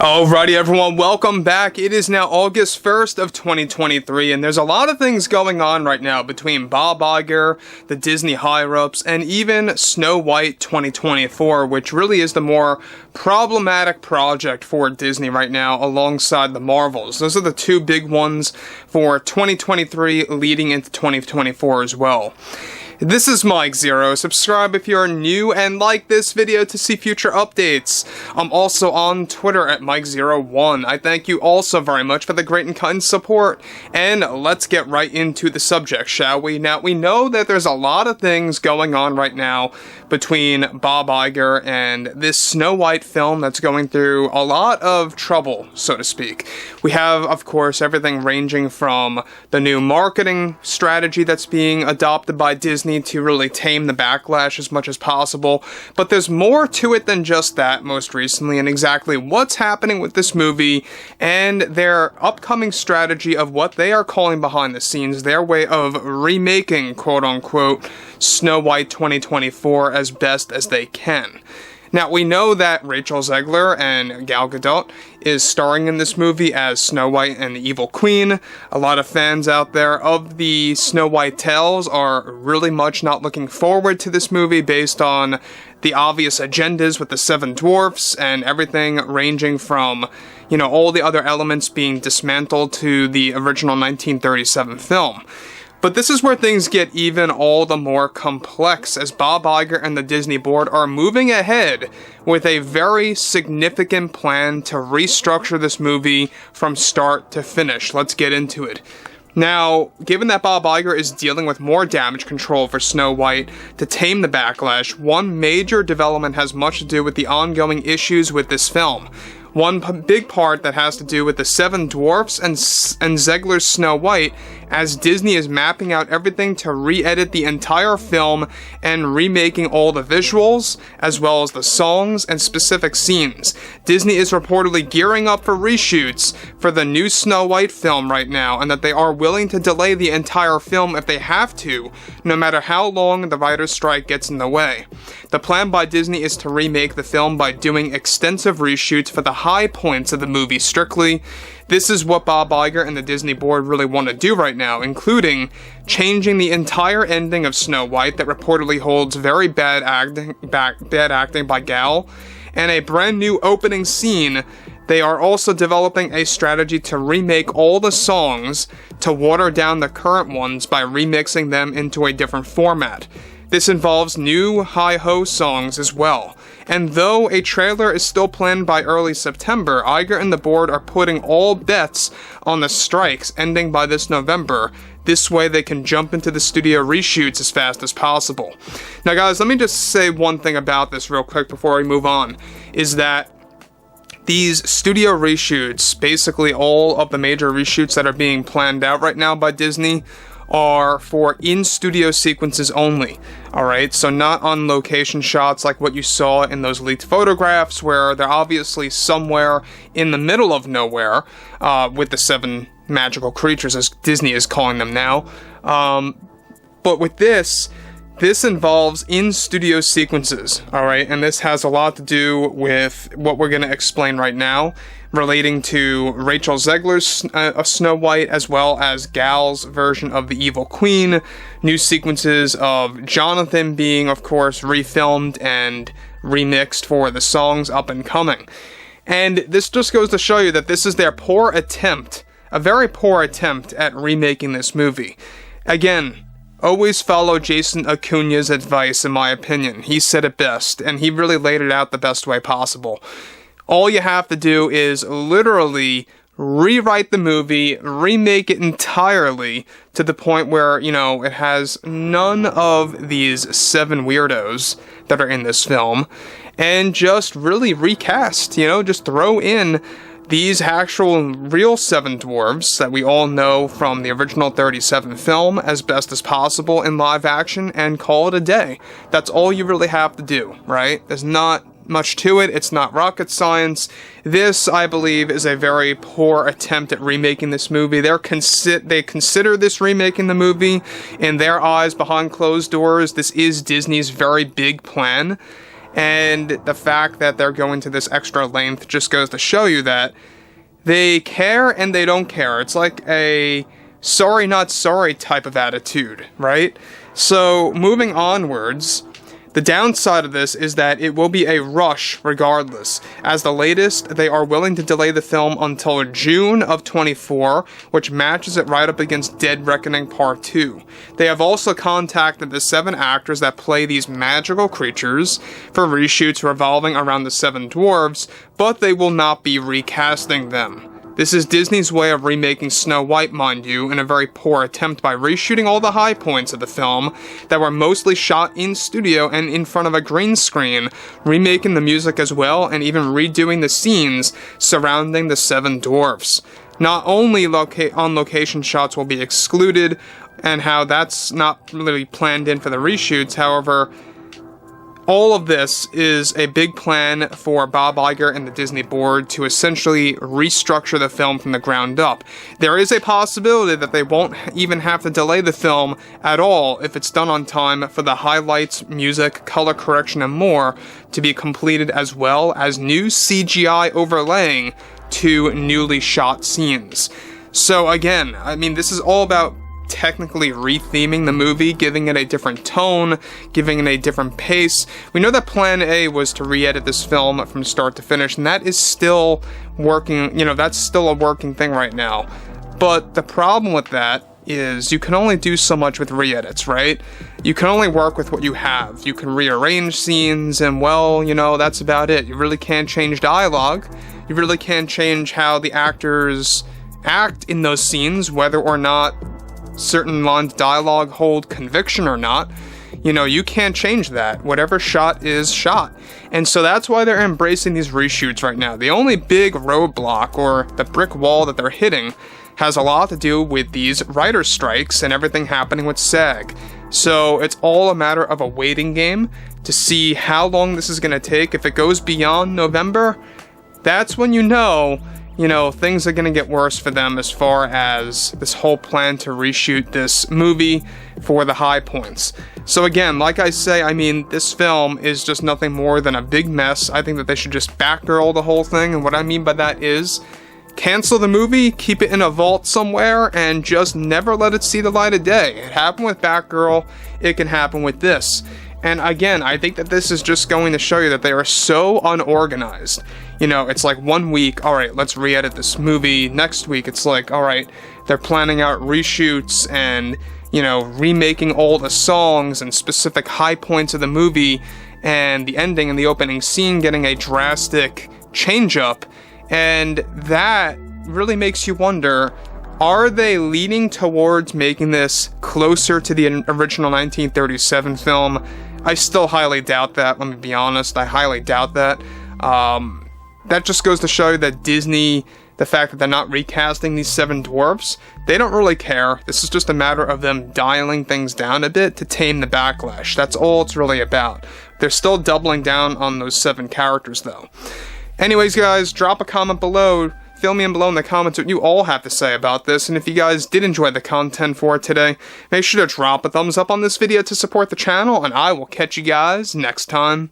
Alrighty everyone, welcome back. It is now August 1st of 2023, and there's a lot of things going on right now between Bob Iger, the Disney higher-ups, and even Snow White 2024, which really is the more problematic project for Disney right now alongside the Marvels. Those are the two big ones for 2023 leading into 2024 as well. This is Mike Zero. Subscribe if you're new and like this video to see future updates. I'm also on Twitter at Mike01. I thank you all so very much for the great and kind support. And let's get right into the subject, shall we? Now, we know that there's a lot of things going on right now between Bob Iger and this Snow White film that's going through a lot of trouble, so to speak. We have, of course, everything ranging from the new marketing strategy that's being adopted by Disney to really tame the backlash as much as possible, but there's more to it than just that most recently, and exactly what's happening with this movie and their upcoming strategy of what they are calling behind the scenes, their way of remaking, quote-unquote, Snow White 2024 as best as they can. Now, we know that rachelzegler and Gal Gadot is starring in this movie as Snow White and the Evil Queen. A lot of fans out there of the Snow White tales are really much not looking forward to this movie based on the obvious agendas with the 7 dwarfs and everything ranging from, you know, all the other elements being dismantled to the original 1937 film. But this is where things get even all the more complex as Bob Iger and the Disney board are moving ahead with a very significant plan to restructure this movie from start to finish. Let's get into it. Now, given that Bob Iger is dealing with more damage control for Snow White to tame the backlash, one major development has much to do with the ongoing issues with this film. One big part that has to do with the 7 dwarfs and Zegler's Snow White, as Disney is mapping out everything to re-edit the entire film and remaking all the visuals, as well as the songs and specific scenes. Disney is reportedly gearing up for reshoots for the new Snow White film right now, and that they are willing to delay the entire film if they have to, no matter how long the writer's strike gets in the way. The plan by Disney is to remake the film by doing extensive reshoots for the high points of the movie strictly. This is what Bob Iger and the Disney board really want to do right now, including changing the entire ending of Snow White that reportedly holds very bad acting by Gal, and a brand new opening scene. They are also developing a strategy to remake all the songs to water down the current ones by remixing them into a different format. This involves new hi-ho songs as well. And though a trailer is still planned by early September, Iger and the board are putting all bets on the strikes ending by this November. This way they can jump into the studio reshoots as fast as possible. Now guys, let me just say one thing about this real quick before we move on, is that these studio reshoots, basically all of the major reshoots that are being planned out right now by Disney, are for in-studio sequences only, alright? So not on location shots like what you saw in those leaked photographs where they're obviously somewhere in the middle of nowhere with the 7 magical creatures, as Disney is calling them now. But with this involves in-studio sequences, alright? And this has a lot to do with what we're going to explain right now, relating to rachelzegler's Snow White, as well as Gal's version of the Evil Queen, new sequences of Jonathan being, of course, refilmed and remixed for the songs up and coming. And this just goes to show you that this is their poor attempt, a very poor attempt at remaking this movie. Again, always follow Jason Acuña's advice, in my opinion. He said it best, and he really laid it out the best way possible. All you have to do is literally rewrite the movie, remake it entirely to the point where, you know, it has none of these 7 weirdos that are in this film, and just really recast, you know, just throw in these actual real 7 dwarves that we all know from the original 37 film as best as possible in live action and call it a day. That's all you really have to do, right? There's not much to it. It's not rocket science. This, I believe, is a very poor attempt at remaking this movie. They consider this remaking the movie. In their eyes, behind closed doors, this is Disney's very big plan. And the fact that they're going to this extra length just goes to show you that they care and they don't care. It's like a sorry not sorry type of attitude, right? So moving onwards, the downside of this is that it will be a rush regardless. As the latest, they are willing to delay the film until June of 24, which matches it right up against Dead Reckoning Part 2. They have also contacted the 7 actors that play these magical creatures for reshoots revolving around the 7 dwarves, but they will not be recasting them. This is Disney's way of remaking Snow White, mind you, in a very poor attempt by reshooting all the high points of the film that were mostly shot in studio and in front of a green screen, remaking the music as well, and even redoing the scenes surrounding the 7 dwarfs. Not only on-location shots will be excluded, and how that's not really planned in for the reshoots, however, all of this is a big plan for Bob Iger and the Disney board to essentially restructure the film from the ground up. There is a possibility that they won't even have to delay the film at all if it's done on time for the highlights, music, color correction, and more to be completed, as well as new CGI overlaying to newly shot scenes. So again, I mean, this is all about technically retheming the movie, giving it a different tone, giving it a different pace. We know that Plan A was to re-edit this film from start to finish, and that is still working, that's still a working thing right now. But the problem with that is you can only do so much with re-edits, right? You can only work with what you have. You can rearrange scenes, and well, that's about it. You really can't change dialogue. You really can't change how the actors act in those scenes, whether or not certain lines of dialogue hold conviction or not. You can't change that. Whatever shot is shot. And so that's why they're embracing these reshoots right now. The only big roadblock, or the brick wall that they're hitting, has a lot to do with these writer strikes and everything happening with SAG. So it's all a matter of a waiting game to see how long this is going to take. If it goes beyond November, that's when things are going to get worse for them as far as this whole plan to reshoot this movie for the high points. So again, like I say, this film is just nothing more than a big mess. I think that they should just Batgirl the whole thing, and what I mean by that is cancel the movie, keep it in a vault somewhere, and just never let it see the light of day. It happened with Batgirl, it can happen with this. And again, I think that this is just going to show you that they are so unorganized. It's like one week, alright, let's re-edit this movie. Next week, it's like, alright, they're planning out reshoots and, remaking all the songs and specific high points of the movie, and the ending and the opening scene getting a drastic change-up. And that really makes you wonder, are they leaning towards making this closer to the original 1937 film? I still highly doubt that, let me be honest. I highly doubt that. That just goes to show you that Disney, the fact that they're not recasting these 7 dwarfs, they don't really care. This is just a matter of them dialing things down a bit to tame the backlash. That's all it's really about. They're still doubling down on those 7 characters, though. Anyways, guys, drop a comment below. Fill me in below in the comments what you all have to say about this, and if you guys did enjoy the content for today, make sure to drop a thumbs up on this video to support the channel, and I will catch you guys next time.